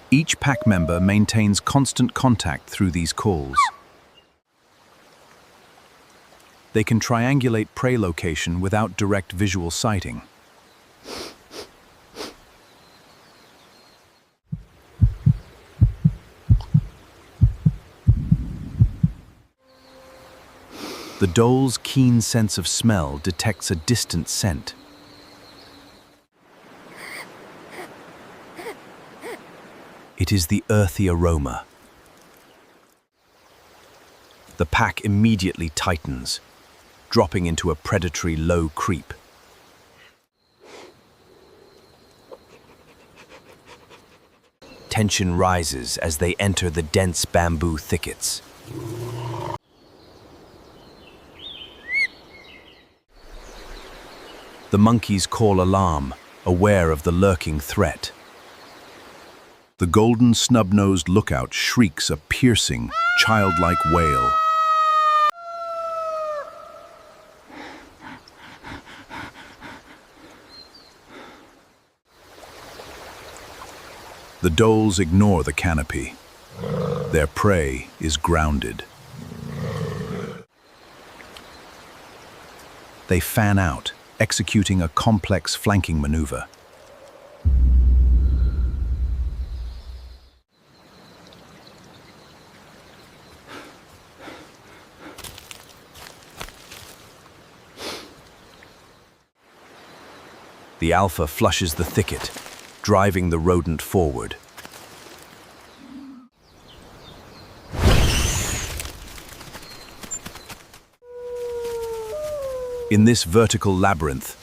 Each pack member maintains constant contact through these calls. They can triangulate prey location without direct visual sighting. The dhole's keen sense of smell detects a distant scent. It is the earthy aroma. The pack immediately tightens, dropping into a predatory low creep. Tension rises as they enter the dense bamboo thickets. The monkeys call alarm, aware of the lurking threat. The golden snub-nosed lookout shrieks a piercing, childlike wail. The dholes ignore the canopy. Their prey is grounded. They fan out, executing a complex flanking maneuver. The alpha flushes the thicket, driving the rodent forward. In this vertical labyrinth,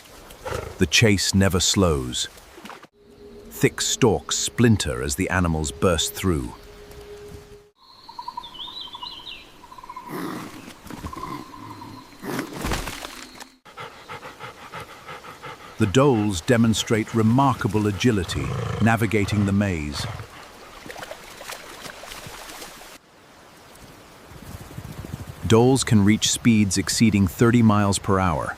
the chase never slows. Thick stalks splinter as the animals burst through. The dholes demonstrate remarkable agility, navigating the maze. Dholes can reach speeds exceeding 30 miles per hour.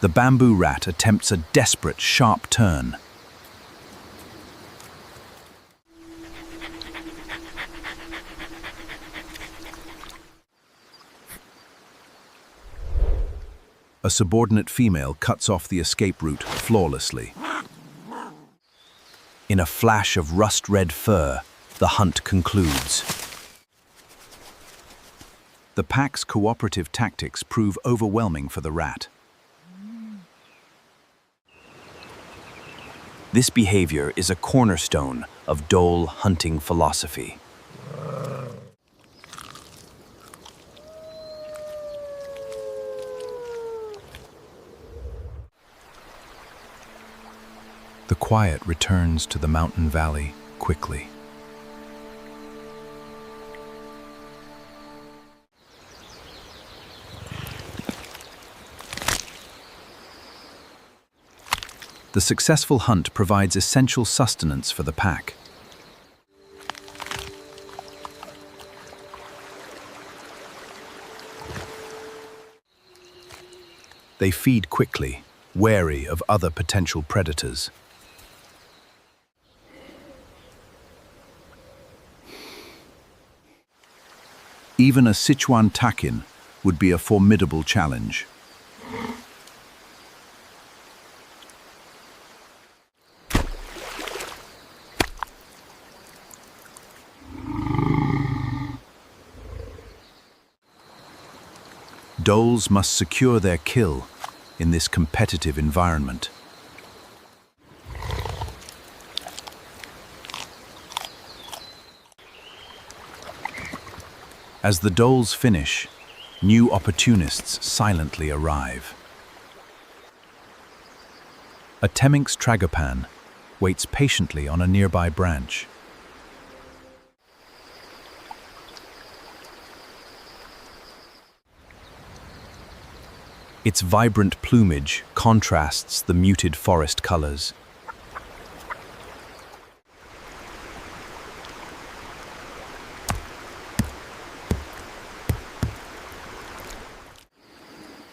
The bamboo rat attempts a desperate, sharp turn. A subordinate female cuts off the escape route flawlessly. In a flash of rust-red fur, the hunt concludes. The pack's cooperative tactics prove overwhelming for the rat. This behavior is a cornerstone of dhole hunting philosophy. The quiet returns to the mountain valley quickly. The successful hunt provides essential sustenance for the pack. They feed quickly, wary of other potential predators. Even a Sichuan takin would be a formidable challenge. Dholes must secure their kill in this competitive environment. As the dholes finish, new opportunists silently arrive. A Temminck's tragopan waits patiently on a nearby branch. Its vibrant plumage contrasts the muted forest colors.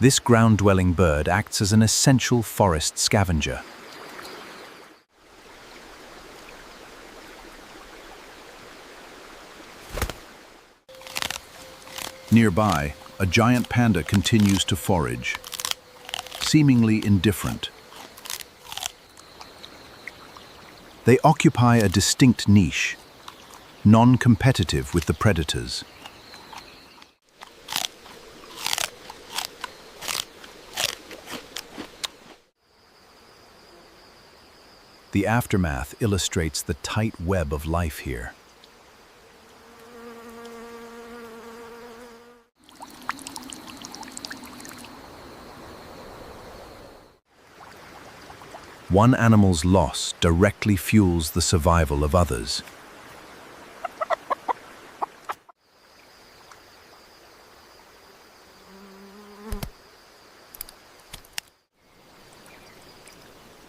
This ground-dwelling bird acts as an essential forest scavenger. Nearby, a giant panda continues to forage, seemingly indifferent. They occupy a distinct niche, non-competitive with the predators. The aftermath illustrates the tight web of life here. One animal's loss directly fuels the survival of others.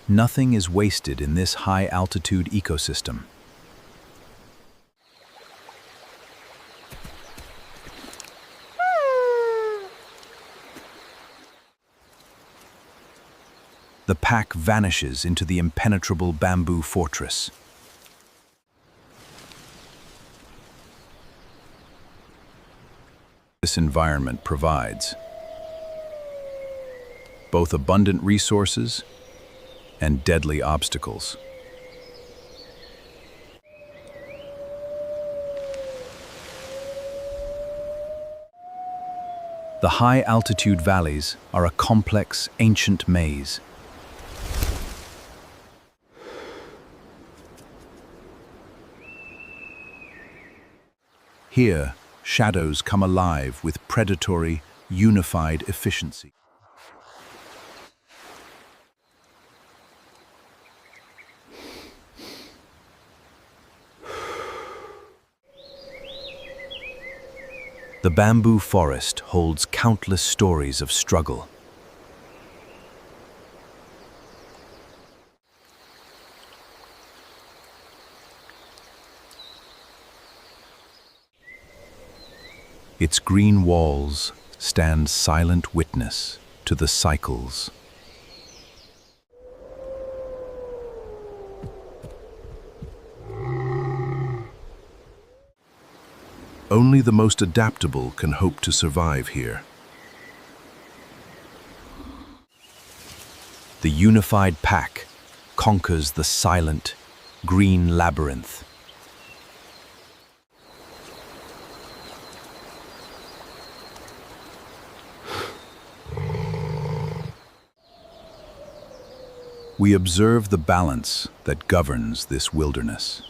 Nothing is wasted in this high-altitude ecosystem. The pack vanishes into the impenetrable bamboo fortress. This environment provides both abundant resources and deadly obstacles. The high-altitude valleys are a complex, ancient maze. Here, shadows come alive with predatory, unified efficiency. The bamboo forest holds countless stories of struggle. Its green walls stand silent witness to the cycles. Only the most adaptable can hope to survive here. The unified pack conquers the silent, green labyrinth. We observe the balance that governs this wilderness.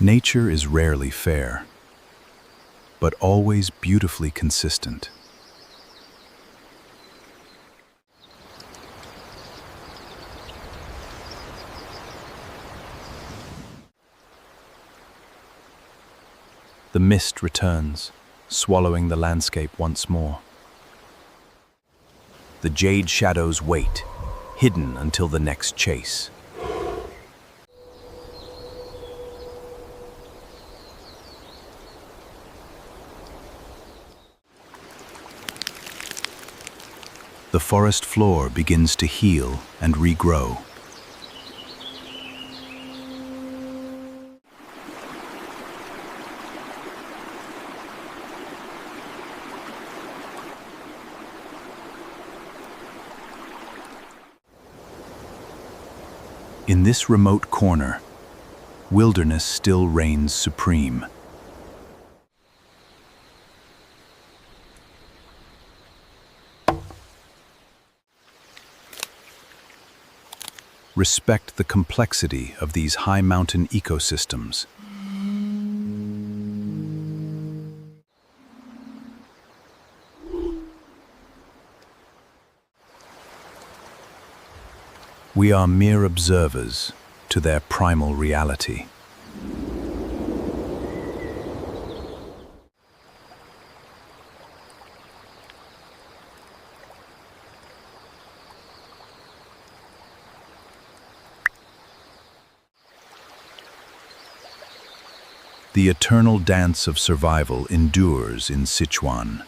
Nature is rarely fair, but always beautifully consistent. The mist returns, swallowing the landscape once more. The jade shadows wait, hidden until the next chase. The forest floor begins to heal and regrow. In this remote corner, wilderness still reigns supreme. Respect the complexity of these high mountain ecosystems. We are mere observers to their primal reality. The eternal dance of survival endures in Sichuan.